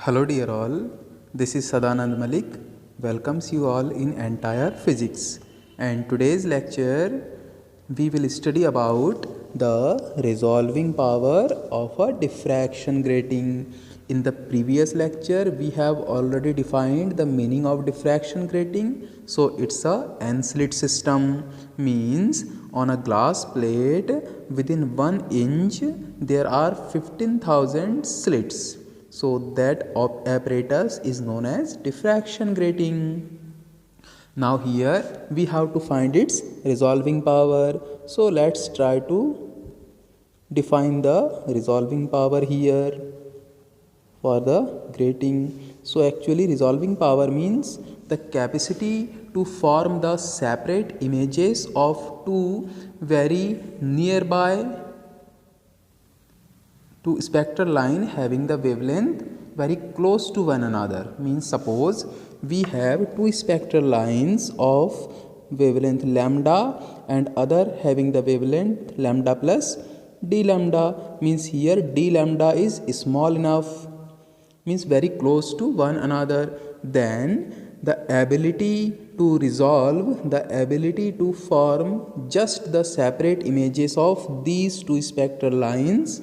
Hello dear all, this is Sadanand Malik, welcomes you all in entire physics, and today's lecture we will study about the resolving power of a diffraction grating. In the previous lecture we have already defined the meaning of diffraction grating. So it's a n-slit system, means on a glass plate within 1 inch there are 15,000 slits. So that apparatus is known as diffraction grating. Now here we have to find its resolving power. So let's try to define the resolving power here for the grating. So actually resolving power means the capacity to form the separate images of two very nearby to spectral line having the wavelength very close to one another. Means suppose we have two spectral lines of wavelength lambda and other having the wavelength lambda plus d lambda. Means here d lambda is small enough, means very close to one another. Then the ability to resolve, the ability to form just the separate images of these two spectral lines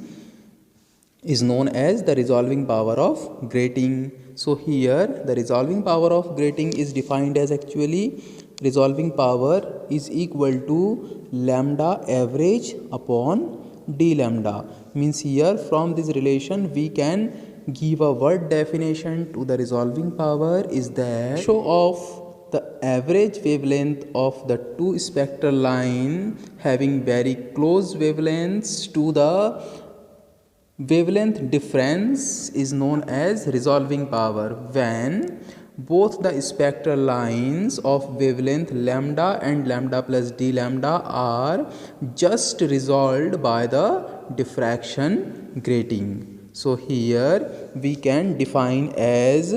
is known as the resolving power of grating. So here the resolving power of grating is defined as actually resolving power is equal to lambda average upon d lambda. Means here from this relation we can give a word definition to the resolving power is that ratio of the average wavelength of the two spectral line having very close wavelengths to the wavelength difference is known as resolving power when both the spectral lines of wavelength lambda and lambda plus d lambda are just resolved by the diffraction grating. So here we can define as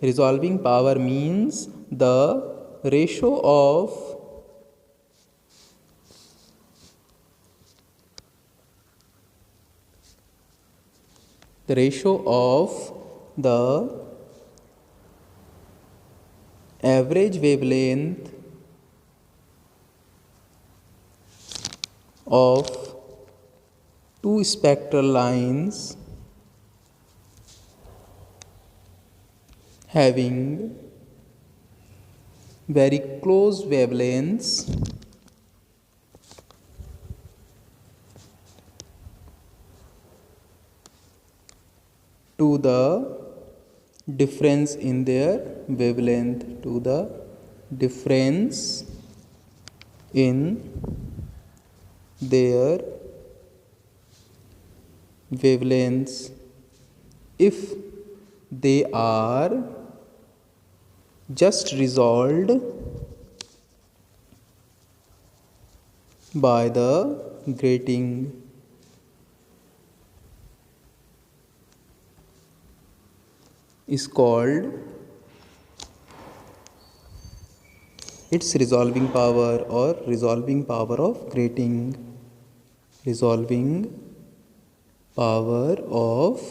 resolving power means the ratio of the average wavelength of two spectral lines having very close wavelengths to the difference in their wavelength, to the difference in their wavelengths if they are just resolved by the grating. Is called its resolving power or resolving power of grating. Resolving power of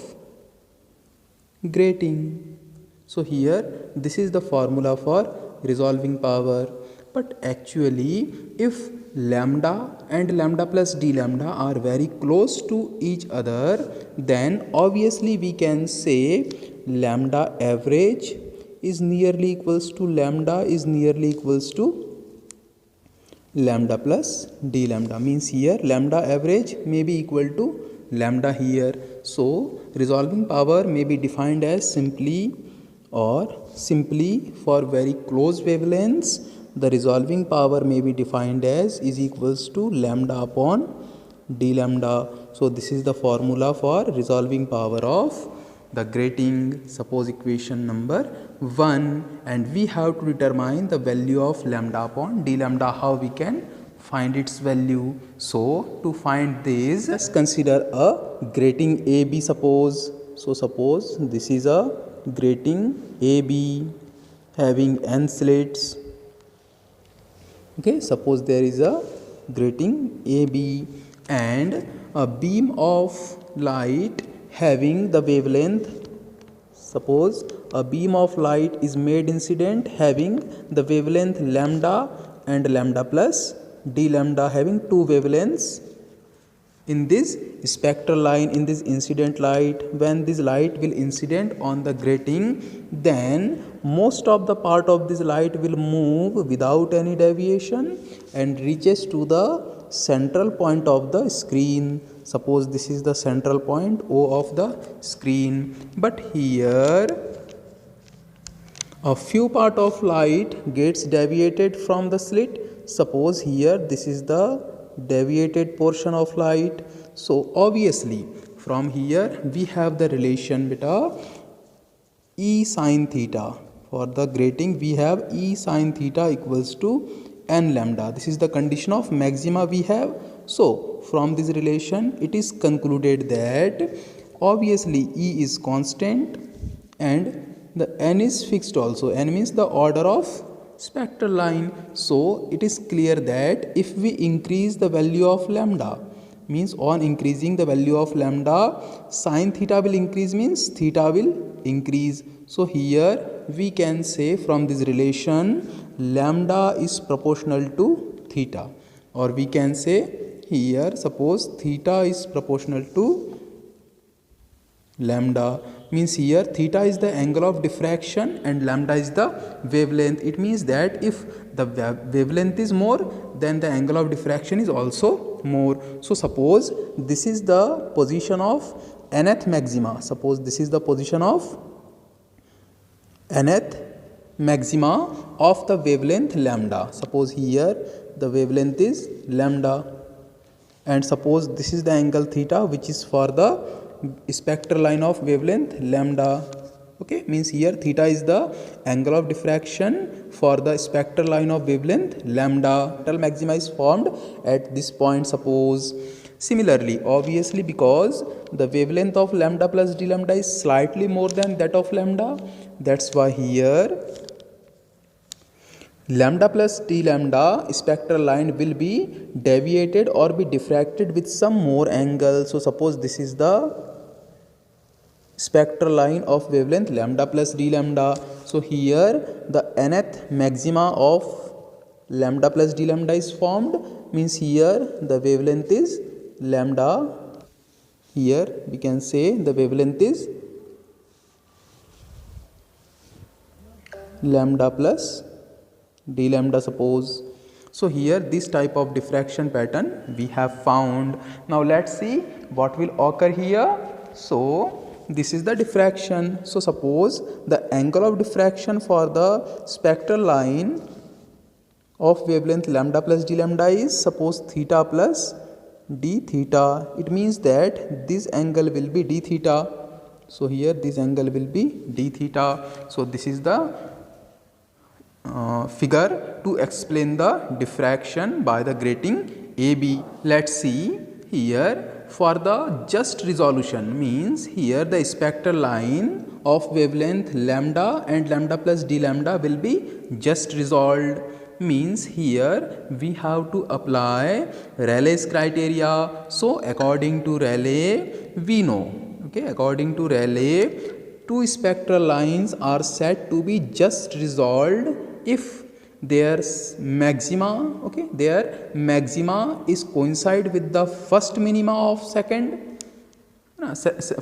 grating. So here this is the formula for resolving power. But actually if lambda and lambda plus d lambda are very close to each other, then obviously we can say lambda average is nearly equals to lambda is nearly equals to lambda plus d lambda. Means here lambda average may be equal to lambda here. So resolving power may be defined as simply for very close wavelengths the resolving power may be defined as is equals to lambda upon d lambda. So this is the formula for resolving power of the grating. Suppose equation number 1, and we have to determine the value of lambda upon d lambda. How we can find its value? So to find this, let's consider a grating AB. Suppose this is a grating AB having n slits. Okay, suppose there is a grating AB and a beam of light having the wavelength Suppose a beam of light is made incident having the wavelength lambda and lambda plus d lambda having two wavelengths in this spectral line, in this incident light. When this light will incident on the grating, then most of the part of this light will move without any deviation and reaches to the central point of the screen. Suppose this is the central point O of the screen, but here a few part of light gets deviated from the slit. Suppose here this is the deviated portion of light. So obviously from here we have the relation beta E sin theta. For the grating we have E sin theta equals to n lambda. This is the condition of maxima we have. So from this relation it is concluded that obviously E is constant and the n is fixed also. N means the order of spectral line. So it is clear that if we increase the value of lambda, means on increasing the value of lambda, sin theta will increase, means theta will increase. So here we can say from this relation lambda is proportional to theta, or we can say here suppose theta is proportional to lambda, means here theta is the angle of diffraction and lambda is the wavelength. It means that if the wavelength is more, then the angle of diffraction is also more. So suppose this is the position of nth maxima. Suppose this is the position of nth maxima of the wavelength lambda. Suppose here the wavelength is lambda, and suppose this is the angle theta which is for the spectral line of wavelength lambda. Okay, means here theta is the angle of diffraction for the spectral line of wavelength lambda. Spectral maxima is formed at this point, suppose. Similarly, obviously because the wavelength of lambda plus d lambda is slightly more than that of lambda, that's why here lambda plus d lambda spectral line will be deviated or be diffracted with some more angle. So suppose this is the spectral line of wavelength lambda plus d lambda. So here the nth maxima of lambda plus d lambda is formed, means here the wavelength is lambda. Here we can say the wavelength is lambda plus d lambda, suppose. So here this type of diffraction pattern we have found. Now let's see what will occur here. So this is the diffraction. So suppose the angle of diffraction for the spectral line of wavelength lambda plus d lambda is suppose theta plus d theta. It means that this angle will be d theta. So here this angle will be d theta. So this is the figure to explain the diffraction by the grating AB. Let's see here. For the just resolution, means here the spectral line of wavelength lambda and lambda plus d lambda will be just resolved, means here we have to apply Rayleigh's criteria. So according to Rayleigh we know, okay, according to Rayleigh two spectral lines are said to be just resolved if their maxima, okay, their maxima is coincide with the first minima of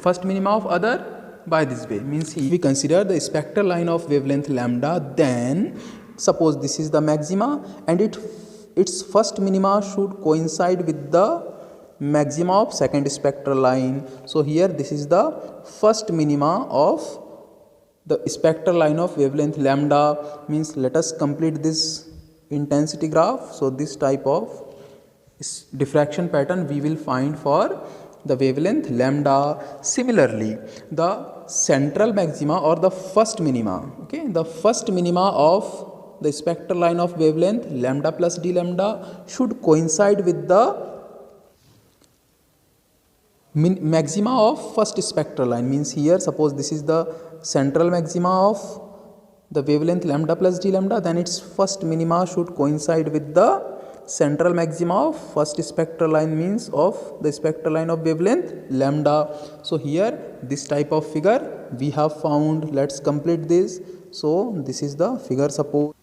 first minima of other by this way. Means if we consider the spectral line of wavelength lambda, then suppose this is the maxima and its first minima should coincide with the maxima of second spectral line. So here this is the first minima of the spectral line of wavelength lambda, means let us complete this intensity graph. So this type of diffraction pattern we will find for the wavelength lambda. Similarly, the central maxima or the first minima, okay, the first minima of the spectral line of wavelength lambda plus d lambda should coincide with the maxima of first spectral line. Means here suppose this is the central maxima of the wavelength lambda plus d lambda, then its first minima should coincide with the central maxima of first spectral line, means of the spectral line of wavelength lambda. So here this type of figure we have found. Let's complete this. So this is the figure. Suppose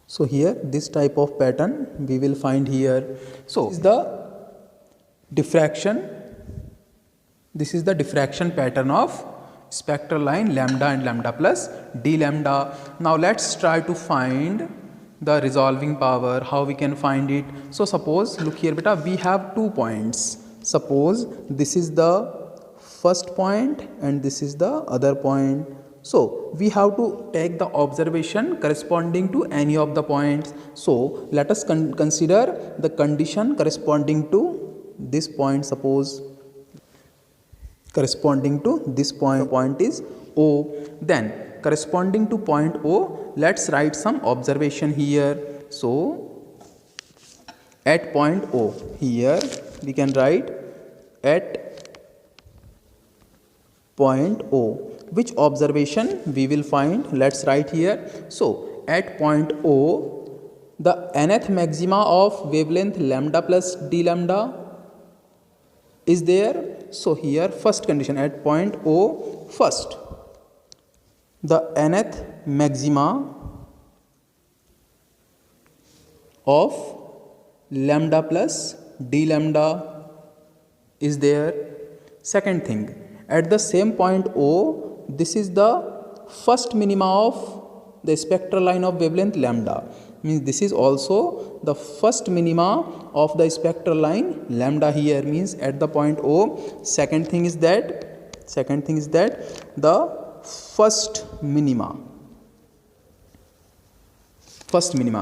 so here this type of pattern we will find here. So this is the diffraction. This is the diffraction pattern of spectral line lambda and lambda plus d lambda. Now let's try to find the resolving power, how we can find it. So suppose, look here beta, we have 2 points. Suppose this is the first point and this is the other point. So we have to take the observation corresponding to any of the points. So let us consider the condition corresponding to this point. Suppose corresponding to this point is O. Then corresponding to point O, let's write some observation here. So at point O, here we can write at point O. Which observation we will find? Let's write here. So at point O, the nth maxima of wavelength lambda plus d lambda is there. So here first condition at point O, first the nth maxima of lambda plus d lambda is there. Second thing, at the same point O, this is the first minima of the spectral line of wavelength lambda, means this is also the first minima of the spectral line lambda here, means at the point O. Second thing is that the first minima.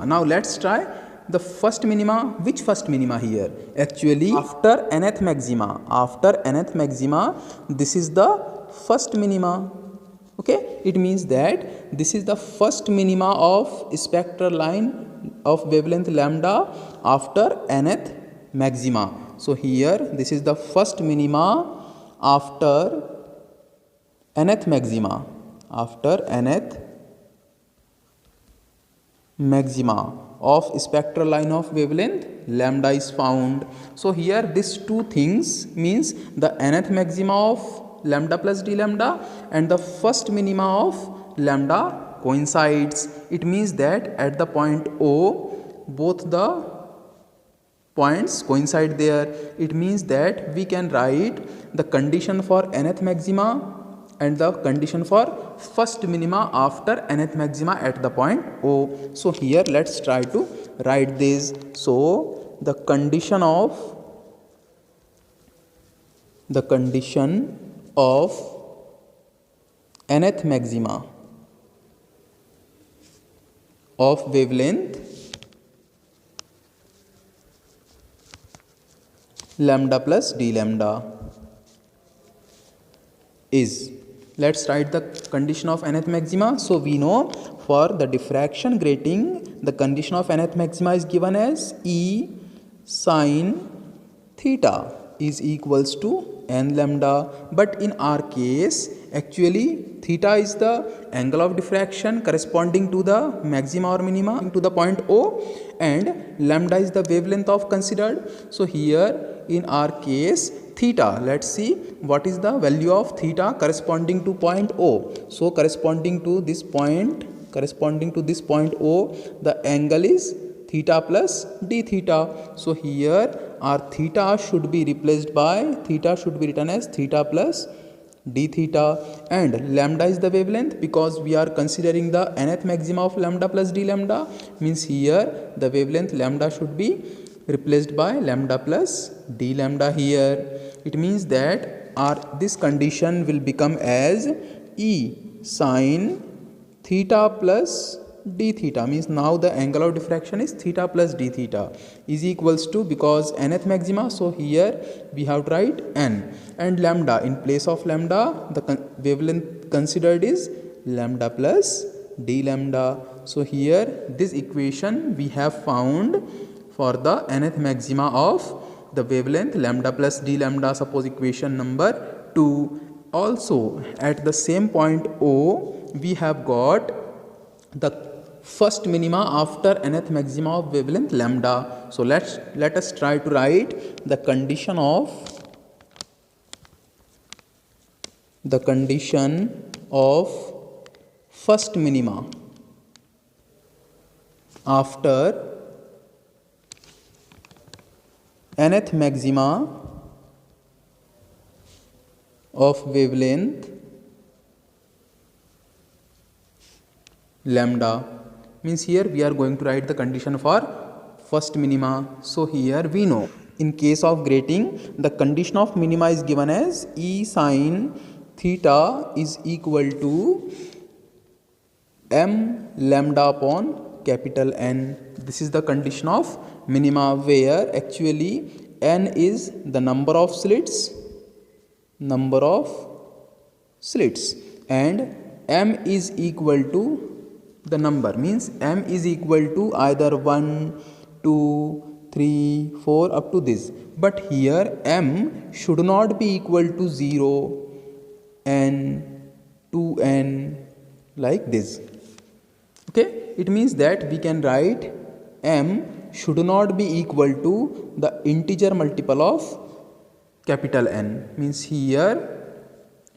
Now let's try the first minima. Which first minima here? Actually after nth maxima, this is the first minima. Okay, it means that this is the first minima of spectral line of wavelength lambda after nth maxima. So here this is the first minima after nth maxima. Of spectral line of wavelength lambda is found. So here these two things means the nth maxima of lambda plus d lambda and the first minima of lambda coincides. It means that at the point O, both the points coincide there. It means that we can write the condition for nth maxima and the condition for first minima after nth maxima at the point O. So here let's try to write this. So the condition of nth maxima of wavelength lambda plus d lambda is, let's write the condition of nth maxima. So we know for the diffraction grating, the condition of nth maxima is given as E sin theta is equals to n lambda. But in our case, actually theta is the angle of diffraction corresponding to the maxima or minima to the point O, and lambda is the wavelength of considered. So here in our case theta, let's see what is the value of theta corresponding to point O. So corresponding to this point O, the angle is theta plus d theta. So here our theta should be replaced by, theta should be written as theta plus d theta, and lambda is the wavelength because we are considering the nth maxima of lambda plus d lambda, means here the wavelength lambda should be replaced by lambda plus d lambda here. It means that this condition will become as E sin theta plus d theta, means now the angle of diffraction is theta plus d theta is equals to, because nth maxima, so here we have to write n, and lambda, in place of lambda the wavelength considered is lambda plus d lambda. So here this equation we have found for the nth maxima of the wavelength lambda plus d lambda, suppose equation number 2. Also at the same point O, we have got the first minima after nth maxima of wavelength lambda. So let us try to write the condition of first minima after nth maxima of wavelength lambda. Means here we are going to write the condition for first minima. So here we know in case of grating the condition of minima is given as E sin theta is equal to m lambda upon capital N. This is the condition of minima, where actually n is the number of slits and m is equal to the number, means m is equal to either 1, 2, 3, 4 up to this, but here m should not be equal to 0, n, 2n, like this. Okay, it means that we can write m should not be equal to the integer multiple of capital N. Means here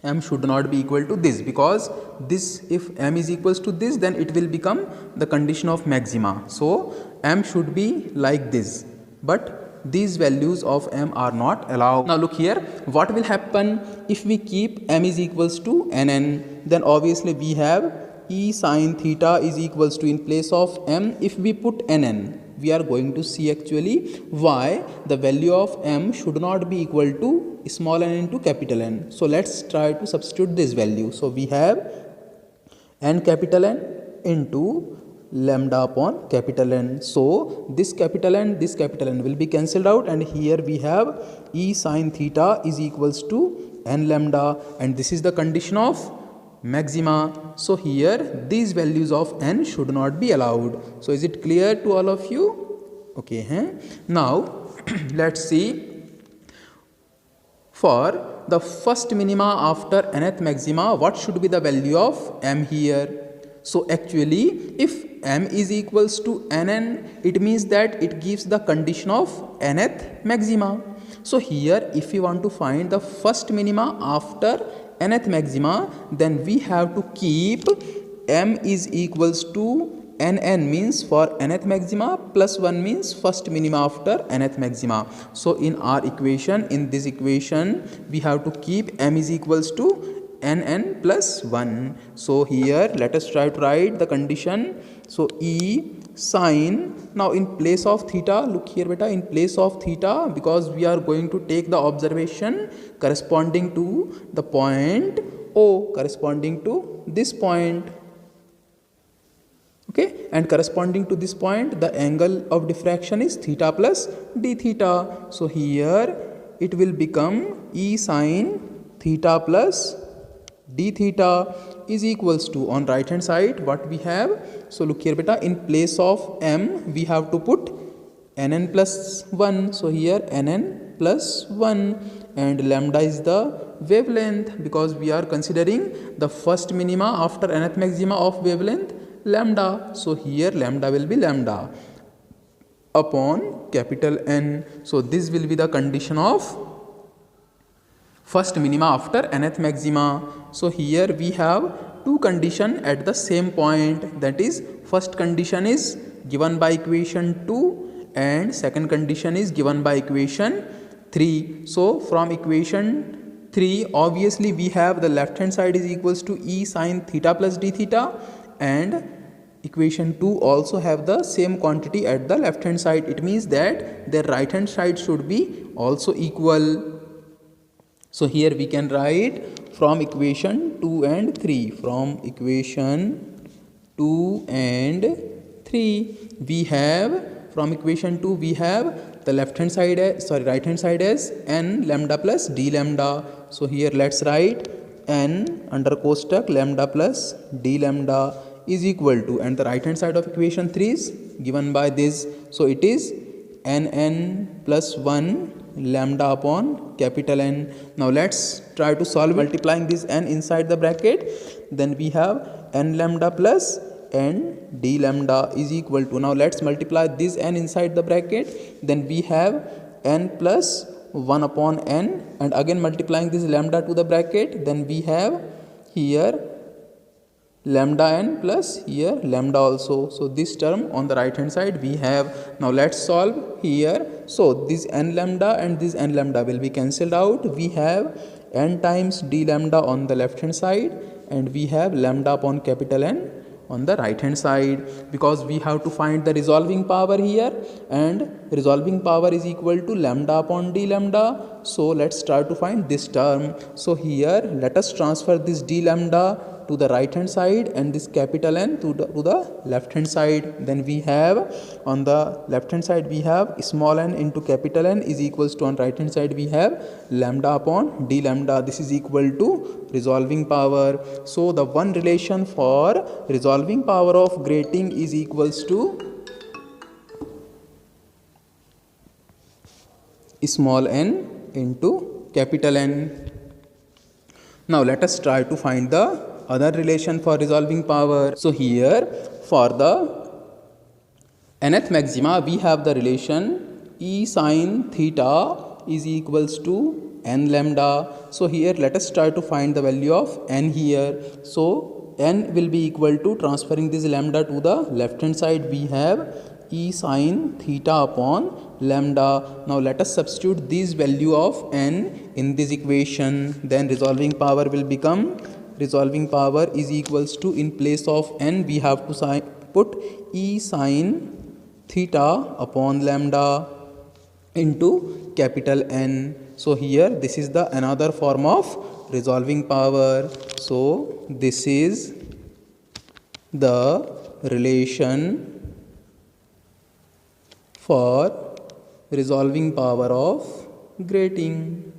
m should not be equal to this, because this, if m is equals to this, then it will become the condition of maxima. So m should be like this, but these values of m are not allowed. Now look here, what will happen if we keep m is equals to nn? Then obviously we have E sin theta is equals to, in place of m, if we put nn, we are going to see actually why the value of m should not be equal to small n into capital N. So let's try to substitute this value. So we have n capital N into lambda upon capital N. So this capital N will be cancelled out, and here we have E sin theta is equals to n lambda, and this is the condition of maxima. So here these values of n should not be allowed. So is it clear to all of you? Okay, now let's see for the first minima after nth maxima, what should be the value of m here? So actually if m is equals to nn, it means that it gives the condition of nth maxima. So here if we want to find the first minima after nth maxima, then we have to keep m is equals to nn, means for nth maxima, plus 1 means first minima after nth maxima. So in our equation, in this equation, we have to keep m is equals to nn plus 1. So here let us try to write the condition. So E sin, now in place of theta, look here beta, in place of theta, because we are going to take the observation corresponding to the point O, corresponding to this point. Okay, and corresponding to this point the angle of diffraction is theta plus d theta. So here it will become E sin theta plus d theta is equals to, on right hand side what we have. So look here beta, in place of m we have to put nn plus 1. So here nn plus 1, and lambda is the wavelength, because we are considering the first minima after nth maxima of wavelength lambda. So here lambda will be lambda upon capital N. So this will be the condition of first minima after nth maxima. So here we have two conditions at the same point, that is first condition is given by equation 2 and second condition is given by equation 3. So from equation 3 obviously we have the left hand side is equals to E sin theta plus d theta, and equation 2 also have the same quantity at the left hand side. It means that their right hand side should be also equal. So here we can write from equation 2 and 3. From equation 2 and 3 we have, from equation 2 we have the left hand side as, right hand side as n lambda plus d lambda. So here let's write n under costak lambda plus d lambda is equal to, and the right hand side of equation 3 is given by this. So it is nn plus 1 lambda upon capital N. Now let's try to solve multiplying this n inside the bracket. Then we have n lambda plus n d lambda is equal to, now let's multiply this n inside the bracket, then we have n plus 1 upon n, and again multiplying this lambda to the bracket, then we have here lambda n plus here lambda also. So this term on the right hand side we have. Now let's solve here. So this n lambda and this n lambda will be cancelled out. We have n times d lambda on the left hand side, and we have lambda upon capital N on the right hand side, because we have to find the resolving power here, and resolving power is equal to lambda upon d lambda. So let's try to find this term. So here let us transfer this d lambda to the right hand side and this capital N to the left hand side. Then we have on the left hand side we have small n into capital N is equals to, on right hand side we have lambda upon d lambda. This is equal to resolving power. So the one relation for resolving power of grating is equals to small n into capital N. Now let us try to find the other relation for resolving power. So here for the nth maxima we have the relation E sin theta is equals to n lambda. So here let us try to find the value of n here. So n will be equal to, transferring this lambda to the left hand side, we have E sin theta upon lambda. Now let us substitute this value of n in this equation. Then resolving power will become, resolving power is equals to, in place of n we have to put E sin theta upon lambda into capital N. So here this is the another form of resolving power. So this is the relation for resolving power of grating.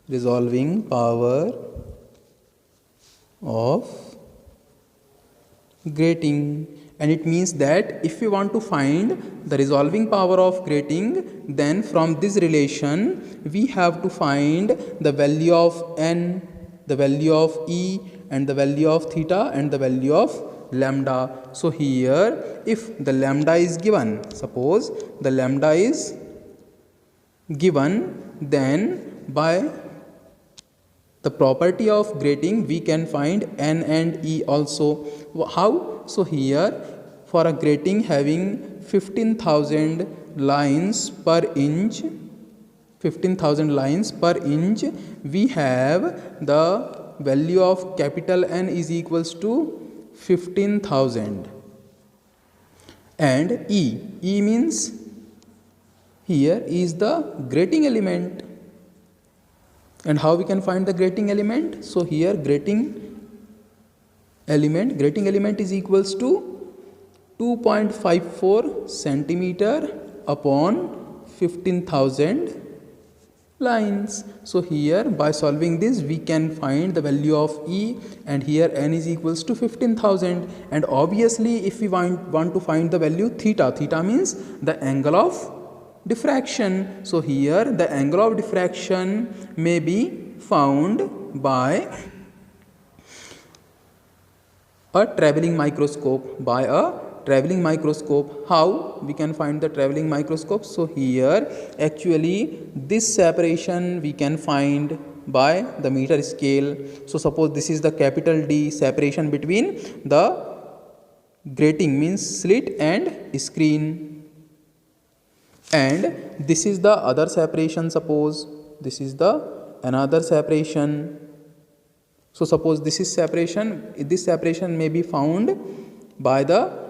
Resolving power of grating. And it means that if we want to find the resolving power of grating, then from this relation we have to find the value of n, the value of E, and the value of theta, and the value of lambda. So here if the lambda is given, suppose the lambda is given, then by the property of grating we can find n and E also. How? So here for a grating having 15,000 lines per inch, 15,000 lines per inch, we have the value of capital N is equals to 15,000, and E means here is the grating element. And how we can find the grating element? So here grating element is equals to 2.54 centimeter upon 15,000 lines. So here by solving this we can find the value of E, and here n is equals to 15,000. And obviously if we want to find the value theta means the angle of diffraction. So here the angle of diffraction may be found by a traveling microscope, How we can find the traveling microscope? So here actually this separation we can find by the meter scale. So suppose this is the capital D separation between the grating means slit and screen, and this is the other separation. Suppose this is the another separation. So suppose this is separation, this separation may be found by the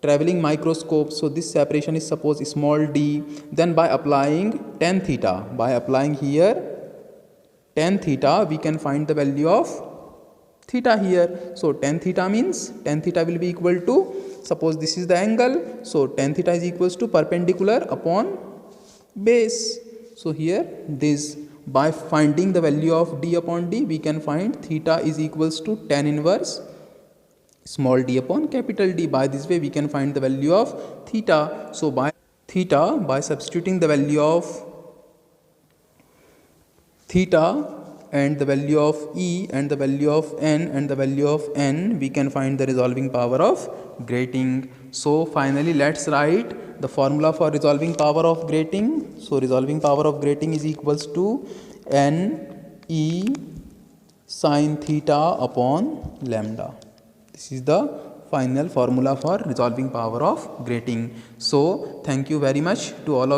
traveling microscope. So this separation is suppose small d. Then by applying tan theta, by applying here tan theta, we can find the value of theta here. So tan theta means, tan theta will be equal to, suppose this is the angle, so tan theta is equals to perpendicular upon base. So here this, by finding the value of d upon d, we can find theta is equals to tan inverse small d upon capital D. By this way we can find the value of theta. So by theta, by substituting the value of theta and the value of E and the value of N and the value of N, we can find the resolving power of grating. So finally let's write the formula for resolving power of grating. So resolving power of grating is equals to N E sin theta upon lambda. This is the final formula for resolving power of grating. So thank you very much to all of